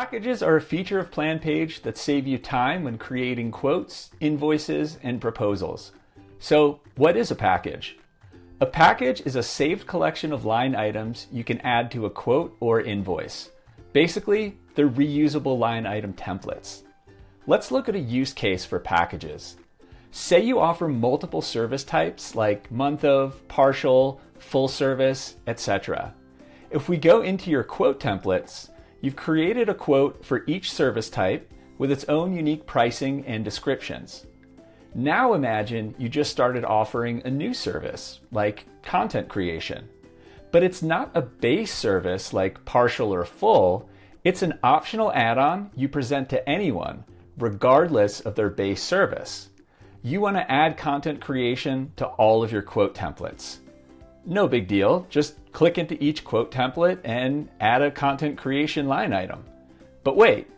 Packages are a feature of PlanPage that save you time when creating quotes, invoices, and proposals. So, what is a package? A package is a saved collection of line items you can add to a quote or invoice. Basically, they're reusable line item templates. Let's look at a use case for packages. Say you offer multiple service types like month of, partial, full service, etc. If we go into your quote templates, you've created a quote for each service type with its own unique pricing and descriptions. Now imagine you just started offering a new service like content creation. But it's not a base service like partial or full, it's an optional add-on you present to anyone, regardless of their base service. You want to add content creation to all of your quote templates. No big deal, just click into each quote template and add a content creation line item. But wait,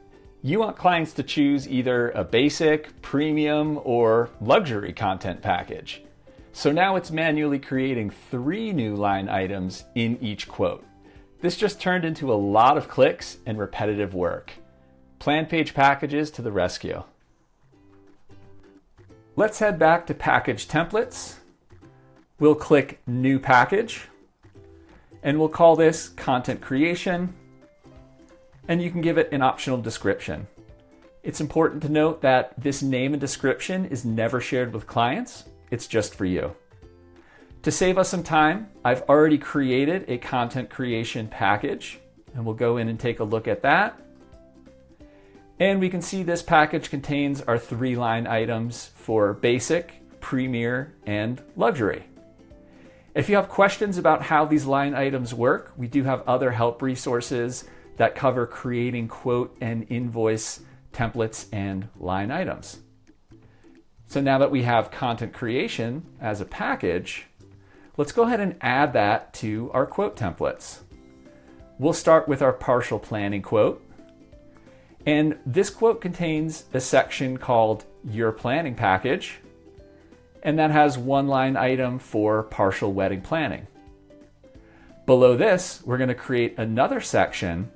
you want clients to choose either a basic, premium, or luxury content package. So now it's manually creating 3 new line items in each quote. This just turned into a lot of clicks and repetitive work. PlanPage packages to the rescue. Let's head back to package templates. We'll click new package and we'll call this content creation, and you can give it an optional description. It's important to note that this name and description is never shared with clients. It's just for you. To save us some time, I've already created a content creation package, and we'll go in and take a look at that. And we can see this package contains our 3 line items for basic, premier, and luxury. If you have questions about how these line items work, we do have other help resources that cover creating quote and invoice templates and line items. So now that we have content creation as a package, let's go ahead and add that to our quote templates. We'll start with our partial planning quote. And this quote contains a section called Your Planning Package, and that has 1 line item for partial wedding planning. Below this, we're going to create another section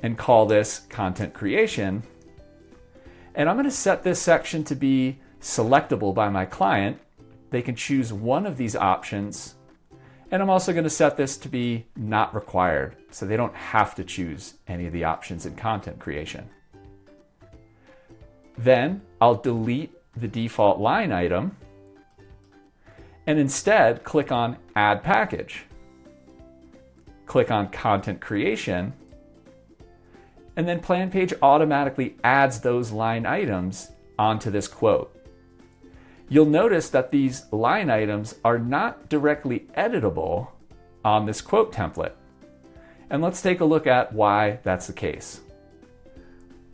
and call this Content Creation. And I'm going to set this section to be selectable by my client. They can choose one of these options. And I'm also going to set this to be not required, so they don't have to choose any of the options in content creation. Then I'll delete the default line item and instead click on Add Package. Click on Content Creation, and then PlanPage automatically adds those line items onto this quote. You'll notice that these line items are not directly editable on this quote template. And let's take a look at why that's the case.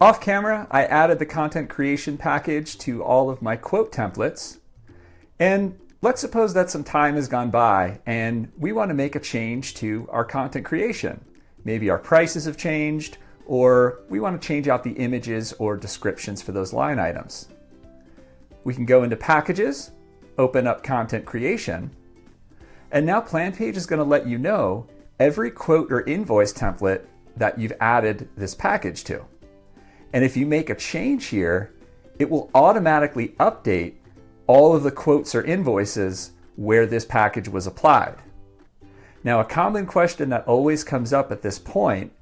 Off camera, I added the content creation package to all of my quote templates. And let's suppose that some time has gone by and we want to make a change to our content creation. Maybe our prices have changed, or we want to change out the images or descriptions for those line items. We can go into Packages, open up Content Creation, and now PlanPage is going to let you know every quote or invoice template that you've added this package to. And if you make a change here, it will automatically update all of the quotes or invoices where this package was applied. Now, a common question that always comes up at this point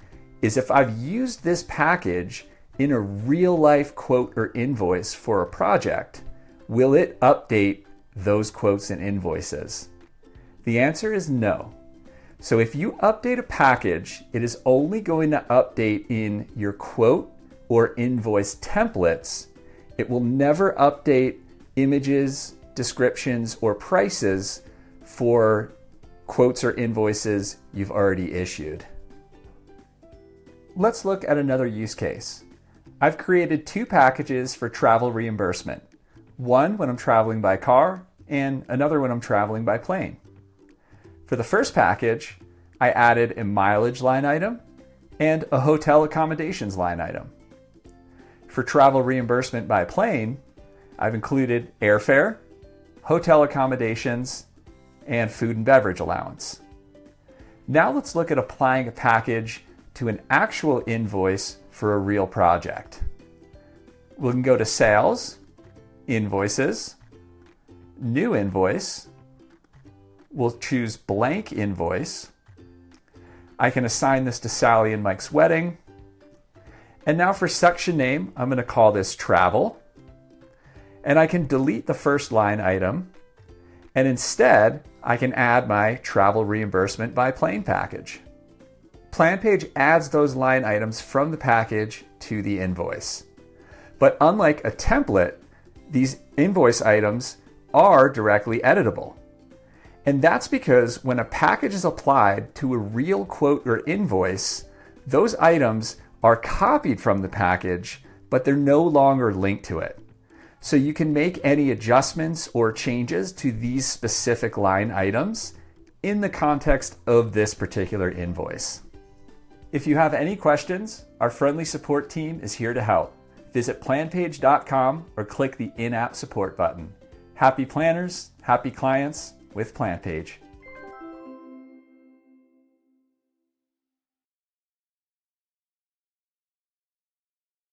is if I've used this package in a real-life quote or invoice for a project, will it update those quotes and invoices? The answer is no. So if you update a package, it is only going to update in your quote or invoice templates. It will never update images, descriptions, or prices for quotes or invoices you've already issued. Let's look at another use case. I've created 2 packages for travel reimbursement. One when I'm traveling by car and another when I'm traveling by plane. For the first package, I added a mileage line item and a hotel accommodations line item. For travel reimbursement by plane, I've included airfare, hotel accommodations, and food and beverage allowance. Now let's look at applying a package to an actual invoice for a real project. We can go to Sales, Invoices, New Invoice. We'll choose Blank Invoice. I can assign this to Sally and Mike's wedding. And now for section name, I'm going to call this Travel. And I can delete the first line item. And instead, I can add my travel reimbursement by plane package. PlanPage adds those line items from the package to the invoice. But unlike a template, these invoice items are directly editable. And that's because when a package is applied to a real quote or invoice, those items are copied from the package, but they're no longer linked to it. So you can make any adjustments or changes to these specific line items in the context of this particular invoice. If you have any questions, our friendly support team is here to help. Visit planpage.com or click the in-app support button. Happy planners, happy clients with PlanPage.